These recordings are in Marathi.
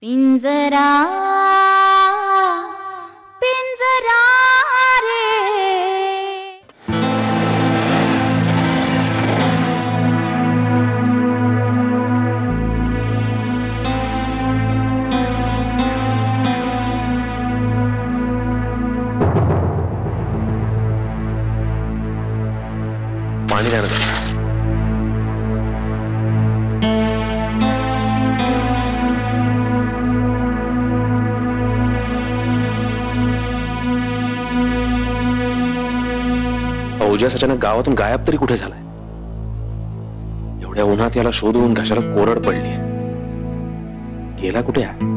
पिंजरा पिंजरा रे पाणी द्या ना. ओजस अचानक गावातून गायब तरी कुठे झालाय? एवढ्या उन्हात याला शोधून घशाला कोरड पडली. गेला कुठे आहे?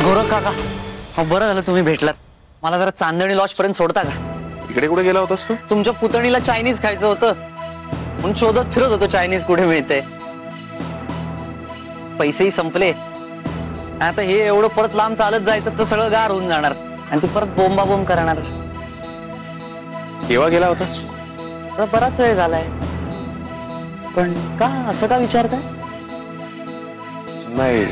गोरख काका, हो बरं झालं तुम्ही भेटलात. मला जरा चांदणी लॉज पर्यंत सोडता का? इकडे कुठे गेला होतास तू? तुमच्या पुतणीला चायनीज खायचं होतं म्हणून शोधत फिरत होतो चायनीज कुठे मिळते. पैसेही संपले. आता हे एवढं परत लांब चालत जायचं तर सगळं गार होऊन जाणार आणि तू परत बोंबाबोंब करणार. केव्हा गेला होतास? बराच वेळ झालाय. पण का असं का विचारताय? नाही,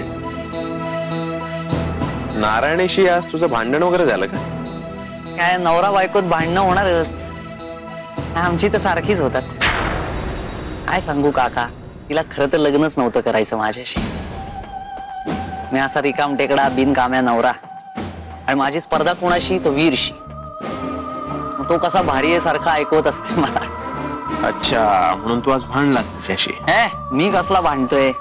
नारायणीशी आज तुझं भांडण वगैरे झालं का? काय नवरा बायकोत भांडणं होणारच. आमची तर सारखीच होतात. काय सांगू काका, तिला खरं तर लग्नच नव्हतं करायचं माझ्याशी. मी असा रिकाम टेकडा बिनकाम्या नवरा आणि माझी स्पर्धा कोणाशी? तो वीरशी. तो कसा भारी आहे सारखा ऐकवत असते मला. अच्छा, म्हणून तू आज भांडलास तिच्याशी? मी कसला भांडतोय?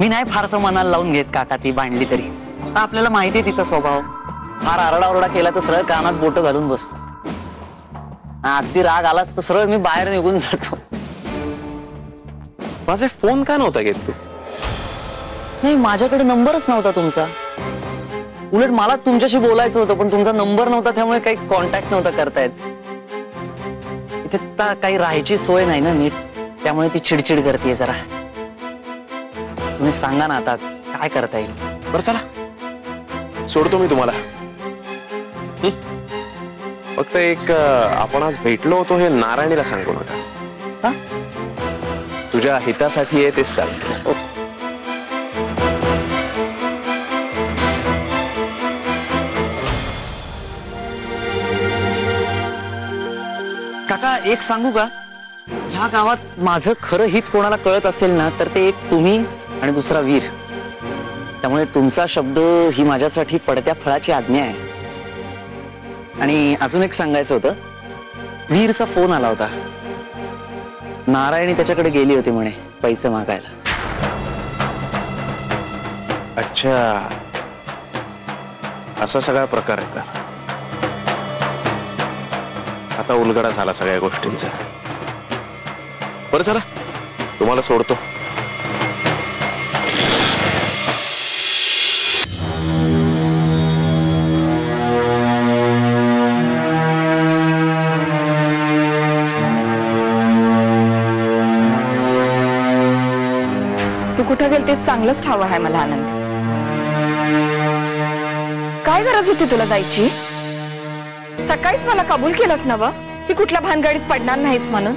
मी नाही फारसं मनाला लावून घेत काका. ती भांडली तरी आपल्याला माहिती आहे तिचा स्वभाव. फार आरडाओरडा केला तर सरळ कानात बोट घालून बसतो. अगदी राग आलाच तर सरळ मी बाहेर निघून जातो. माझे फोन का नव्हता घेत तू? नाही, माझ्याकडे नंबरच नव्हता तुमचा. उलट मला तुमच्याशी बोलायचं होतं पण तुमचा नंबर नव्हता, त्यामुळे काही कॉन्टॅक्ट नव्हता करता येत. इथे काही राहायची सोय नाही ना नीट, त्यामुळे ती चिडचिड करते जरा. तुम्ही सांगा ना आता काय करता येईल? बरं चला, सोडतो मी तुम्हाला. फक्त एक, आपण आज भेटलो होतो हे नारायणीला सांगू नका. तुझ्या हितासाठी आहे तेच सांगतो. काका एक सांगू का? ह्या गावात माझं खरं हित कोणाला कळत असेल ना तर ते एक तुम्ही आणि दुसरा वीर. त्यामुळे तुमचा शब्द ही माझ्यासाठी पडत्या फळाची आज्ञा आहे. आणि अजून एक सांगायचं होतं, वीरचा फोन आला होता. नारायणी त्याच्याकडे गेली होती म्हणे पैसे मागायला. अच्छा, असा सगळा प्रकार आहे का? आता उलगडा झाला सगळ्या गोष्टींचा. बरं चला, तुम्हाला सोडतो. तू कुठं गेलतेस चांगलंच ठाव आहे मला आनंद. काय गरज होती तुला जायची? सकाळीच मला कबूल केलंस ना व की कुठल्या भानगडीत पडणार नाहीस म्हणून.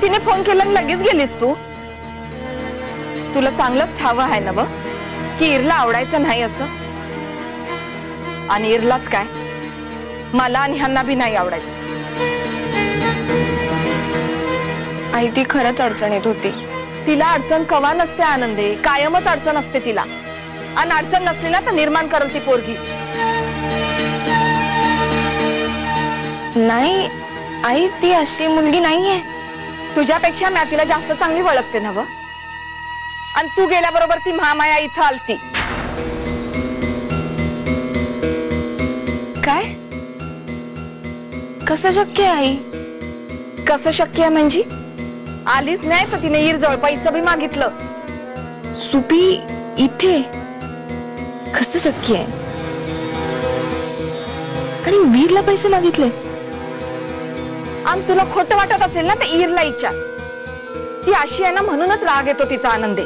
तिने फोन केला लगेच गेलीस तू. तुला चांगलंच ठाव आहे ना व की इरला आवडायचं नाही असं. आणि इरलाच काय, मला आणि ह्यांना बी नाही आवडायचं. आई ती खरंच अडचणीत होती. तिला अडचण कवा नसते आनंदे, कायमच अडचण असते तिला. आणि अडचण नसली ना तर निर्माण करल ती पोरगी. नाही आई, ती अशी मुलगी नाहीये. तुझ्यापेक्षा मी तिला जास्त चांगली ओळखते ना व. आणि तू गेल्याबरोबर ती महामाया इथं आलती. काय? कसं शक्य आहे आई? कसं शक्य आहे म्हणजे? आलीच नाही तर तिने इरजवळ पैसे बी मागितलं. सुपी इथे कसं शक्य आहे? आणि वीरला पैसे मागितले? आणि तुला खोटं वाटत असेल ना तर इरला विचार. ती अशी आहे ना म्हणूनच राग येतो तिचा आनंदे.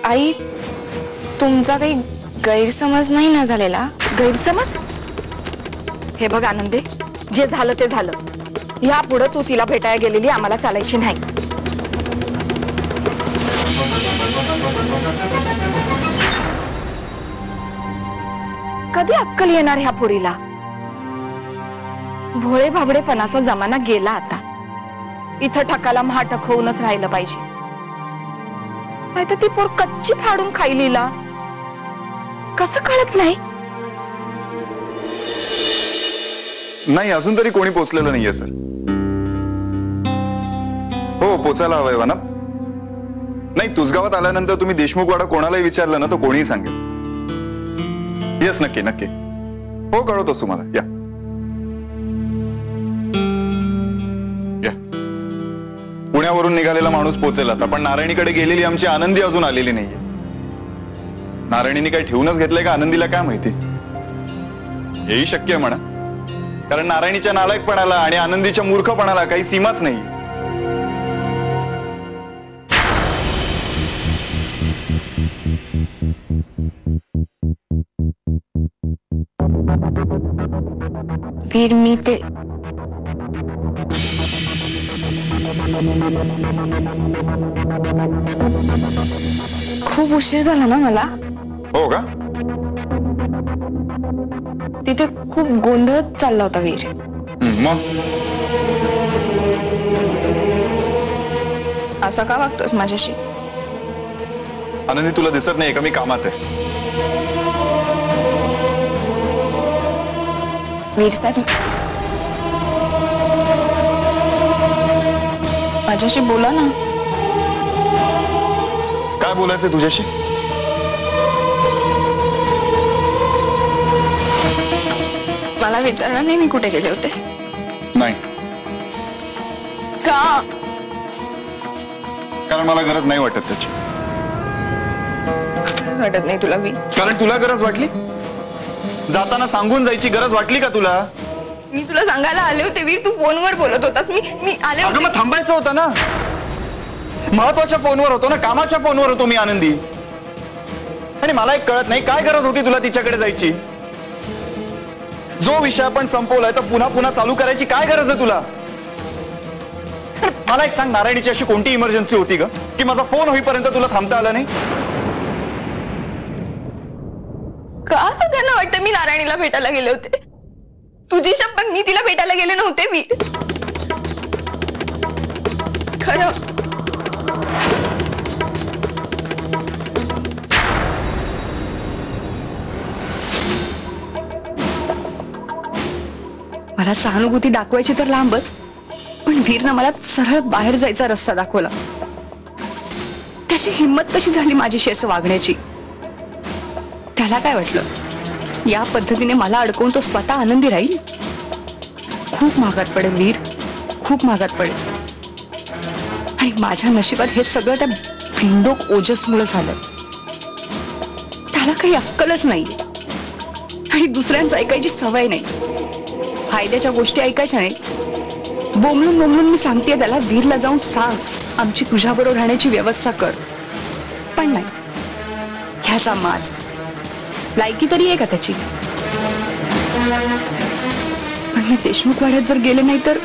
आई तुमचा काही गैरसमज नाही ना झालेला? गैरसमज? हे बघ आनंदे, जे झालं ते झालं. यापुढे तू तिला भेटायला गेलेली आम्हाला चालायची नाही. कधी अक्कल येणार ह्या पोरीला? भोळे भाबडेपणाचा जमाना गेला आता. इथं ठकाला महाटक होऊनच राहिलं पाहिजे. नाही तर ती पोर कच्ची फाडून खाईलीला कसं कळत नाही? नाही, अजून तरी कोणी पोचलेलं नाहीये सर. हो, पोचायला हवंय वना. नाही, तुसगावात आल्यानंतर तुम्ही देशमुखवाडा कोणालाही विचारलं ना तर कोणीही सांगेल. येस, नक्की नक्की. हो, कळवतोच तुम्हाला. या या. पुण्यावरून निघालेला माणूस पोचेल आता, पण नारायणीकडे गेलेली आमची आनंदी अजून आलेली नाहीये. नारायणीने काही ठेवूनच घेतलंय का आनंदीला काय माहिती. हेही शक्य आहे म्हणा, कारण नारायणीच्या नालायकपणाला आणि आनंदीच्या मूर्खपणाला काही सीमाच नाही. वीर, मी ते खूप उशीर झाला ना मला. हो का? तिथे खूप गोंधळ चालला होता वीर. मग असं का वागतोस माझ्याशी? आनंदी, तुला दिसत नाही का मी कामात आहे? वीर सर, माझ्याशी बोला ना. काय बोलायचंय तुझ्याशी? मला विचारणार नाही मी कुठे गेले होते? नाही, का? कारण मला गरज नाही वाटत त्याची. वाटत नाही तुला वीर? कारण तुला गरज वाटली. जाताना सांगून जायची गरज वाटली का तुला? मी तुला सांगायला आले होते वीर, तू फोनवर बोलत होतास. मी आले अगं, होते. मग थांबायचं होतं ना. महत्वाच्या फोनवर होतो ना, कामाच्या फोनवर होतो मी आनंदी. आणि मला एक कळत नाही, काय गरज होती तुला तिच्याकडे जायची? जो विषय आपण संपवलाय तर पुन्हा पुन्हा चालू करायची काय गरज आहे तुला? मला एक सांग, नारायणीची अशी कोणती इमर्जन्सी होती ग की माझा फोन होईपर्यंत तुला थांबता आला नाही? का सगळ्यांना वाटतं मी नारायणीला भेटायला गेले होते? तुझी शपथ, मी तिला भेटायला गेले नव्हते वीर. खरं मला सहानुभूती दाखवायची तर लांबच, पण वीरनं मला सरळ बाहेर जायचा रस्ता दाखवला. त्याची हिंमत कशी झाली माझ्याशी असं वागण्याची? त्याला काय वाटलं या पद्धतीने मला अडकवून तो स्वतः आनंदी राहील? खूप महागात पडेल वीर, खूप महागात पडेल. आणि माझ्या नशिबात हे सगळं त्या भिंडोक ओजसमुळे झालं. त्याला काही अक्कलच नाही आणि दुसऱ्यांचं ऐकायची सवय नाही. फायद्याच्या गोष्टी ऐकायच्या नाही. बोंबलून बोंबलून मी सांगते त्याला, वीरला जाऊन सांग आमची तुझ्याबरोबर राहण्याची व्यवस्था कर. पण नाही, ह्याचा माज लायकी तरी आहे का त्याची? पण मी देशमुखवाड्यात जर गेले नाही तर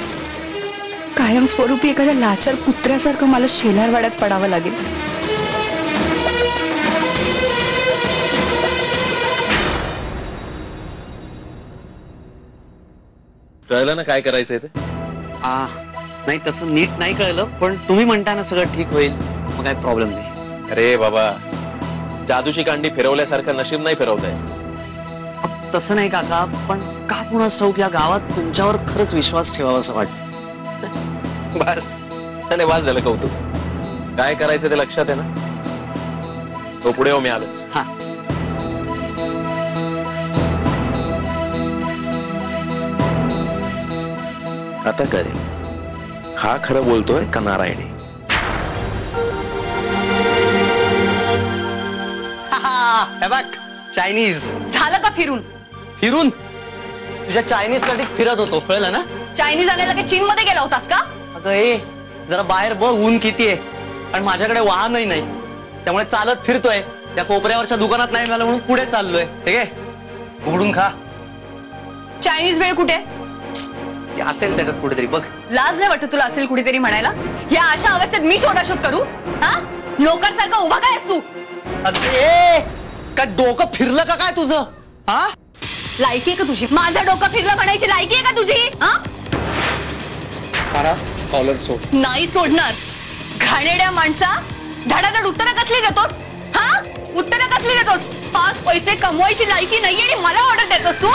कायमस्वरूपी एखाद्या लाचार कुत्र्यासारखं मला शेलारवाड्यात पडावं लागेल. कळलं ना काय करायचंय ते? नाही, तसं नीट नाही कळलं, पण तुम्ही म्हणता ना सगळं ठीक होईल, मग काय प्रॉब्लेम नाही. अरे बाबा, जादूची कांडी फिरवल्यासारखं नशीब नाही फिरवलंय. तसं नाही काका, पण का कुणास ठाऊक या गावात तुमच्यावर खरंच विश्वास ठेवावा असं वाटतं. बस त्याने वाज झालं कौतुक. काय करायचं ते लक्षात आहे ना? तो पुढे हो, मी आलोच. हा, आता कळेल हा खरं बोलतोय का नारायणी. हे बघ, चायनीज झालं का फिरून? फिरून तुझ्या चायनीज साठी फिरत होतो, कळलं ना? चायनीज आणायला काय चीन मध्ये गेला होतास का? अगं ए, जरा बाहेर बघ ऊन किती आहे, आणि माझ्याकडे वाहनही नाही, त्यामुळे चालत फिरतोय. त्या कोपऱ्यावरच्या दुकानात नाही मिळालं म्हणून पुढे चाललोय. ठीक आहे, उघडून खा. चायनीज भेळ कुठे? ते असेल त्याच्यात कुठेतरी बघ. लाज नाही वाटत तुला असेल कुठेतरी म्हणायला? या अशा अवस्थेत मी शोधाशोध करू? हा, नोकर सारखा उभा काय असू? अरे काय डोकं फिरलं का काय तुझं? हा, लायकी आहे का तुझी? माझं डोकं फिरलं म्हणायची लायकी आहे का तुझी? हा, कॉलर सोड. नाही सोडणार. घाणेड्या माणसा, धडाधड उत्तरं कसली देतोस? हा, उत्तरं कसली देतोस? 5 पैसे कमवायची लायकी नाहीये आणि मला ऑर्डर देतोस तू?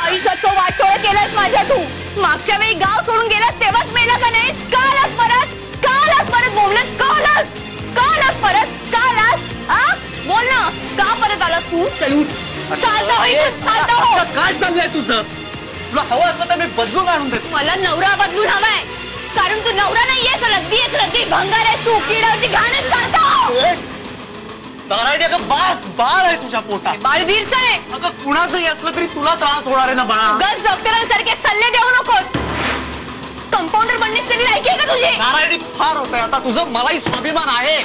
आयुष्याचं वाटोळ केलंस माझ्या तू. मागच्या वेळी गाव सोडून गेलास तेव्हाच मेला का नाहीस? का आलास परत बोमलत? का आलास परत? हा, बोल ना, का परत आलास तू? चलू चालता हो. काय चाललंय तुझं? तुला हवं असलं तर मी बदलून आणून देतो. मला नवरा बदलून हवाय, कारण तू नवरा नाहीयेस, रद्दी भंगार आहे तू. किडावरची घाणच चालता हो. नारायणी, अगं बाळ आहे तुझ्या पोटात. बाळवीरच आहे. अगं कुणाचंही असलं तरी तुला त्रास होणार आहे ना बाळा. गस डॉक्टरांसारखे सल्ले देऊ नकोस. कंपाऊंडर बनण्याची तरी लायकी आहे का तुझी? नारायणी, फार होतंय आता तुझं. मलाही स्वाभिमान आहे.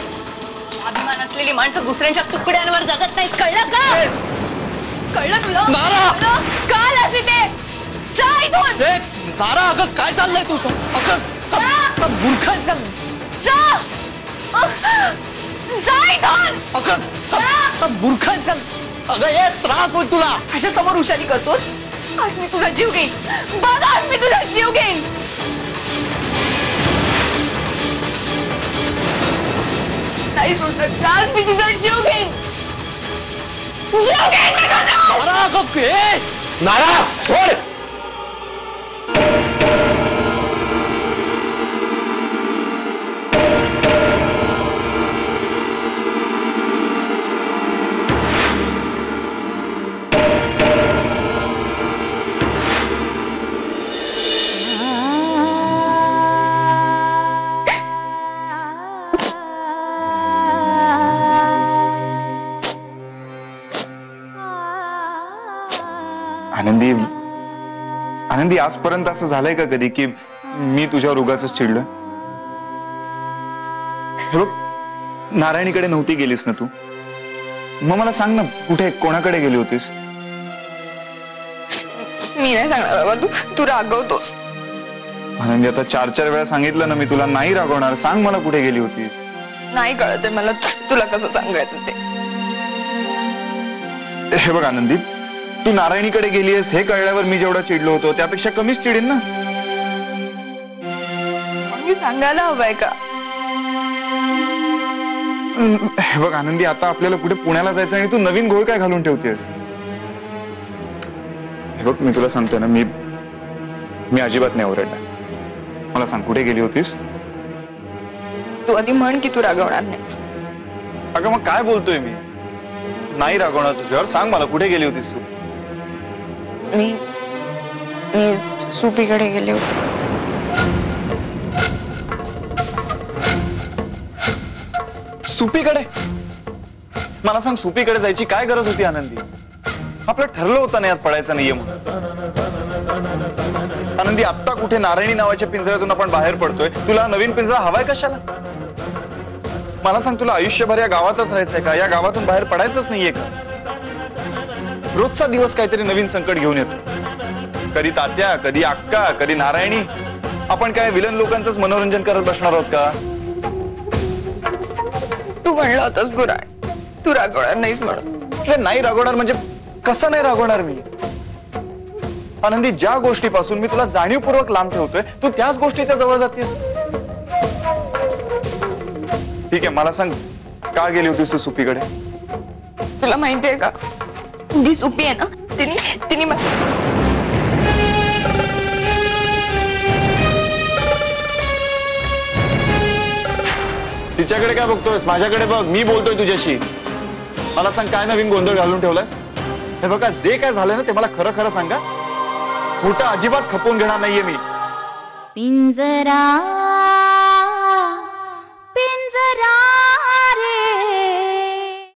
अभिमान असलेली माणसं दुसऱ्यांच्या तुकड्यांवर जगत नाहीत, कळलं का? कळलं तुला? नारा! काल असे ते जा इथून. नारा, अगं काय चाललंय तुझं? अगं मूर्ख आहेस का? जा इथून. अगं मूर्ख आहेस का? अगं हे त्रास होईल तुला. अशा समोर हुशारी करतोस? आज मी तुझा जीव घेईन. बघ, आज मी तुझा जीव घेईन. नाही सोडत, आज मी तुझा जीव घेईन. नारा, अगं हे नारा सोड. आनंदी, आजपर्यंत असं झालंय का कधी की मी तुझ्यावर उगाचच चिडलोय? हे बघ, नारायणीकडे नव्हती गेलीस ना तू? मग मला सांग ना, कुठे कोणाकडे गेली होतीस? मी नाही सांगणार बाबा, तू रागवतोस. आनंदी, आता 4 वेळा सांगितलं ना मी तुला, नाही रागवणार. सांग मला कुठे गेली होतीस? नाही कळत मला तुला कसं सांगायचं ते. हे बघ आनंदी, तू नारायणीकडे गेलीयस हे कळल्यावर मी जेवढा चिडलो होतो त्यापेक्षा कमीच चिडेन ना. मी सांगायला हवंय का? हे बघ आनंदी, आता आपल्याला कुठे पुण्याला जायचं आणि तू नवीन घोळ काय घालून ठेवतेस? हे बघ, मी तुला सांगतोय ना, मी अजिबात नाही ओरडणार. मला सांग, कुठे गेली होतीस? तू आधी म्हण की तू रागवणार नाहीस. अगं मग काय बोलतोय मी? नाही रागवणार तुझ्यावर. सांग मला, कुठे गेली होतीस तू? मी सुपीकडे गेले होते. सुपीकडे? मला सांग, सुपीकडे जायची काय गरज होती आनंदी? आपलं ठरलं होतं ना यात पडायचं नाहीये म्हणून. आनंदी, आत्ता कुठे नारायणी नावाच्या पिंजऱ्यातून आपण बाहेर पडतोय. तुला नवीन पिंजरा हवाय कशाला? मला सांग, तुला आयुष्यभर या गावातच राहायचंय का? या गावातून बाहेर पडायचंच नाहीये का? रोजचा दिवस काहीतरी नवीन संकट घेऊन येतो. कधी तात्या, कधी अक्का, कधी नारायणी. आपण काय विलन लोकांचंच मनोरंजन करत बसणार आहोत का? तू म्हणलं होतंस तू रागवणार नाहीस म्हणून. नाही रागवणार म्हणजे कसं नाही रागवणार मी? आनंदी, ज्या गोष्टीपासून मी तुला जाणीवपूर्वक लांब ठेवतोय तू त्याच गोष्टीच्या जवळ जातेस. ठीक आहे, मला सांग, का गेली होतीस तू सुपीकडे? तुला माहितीये का, ती सुपी आहे ना, तिने तिच्याकडे काय बघतोयस? माझ्याकडे बघ, मी बोलतोय तुझ्याशी. मला सांग, काय नवीन गोंधळ घालून ठेवलास? हे बघा, जे काय झालं ना ते मला खरं खरं सांगा. खोटं अजिबात खपवून घेणार नाहीये मी. पिंजरा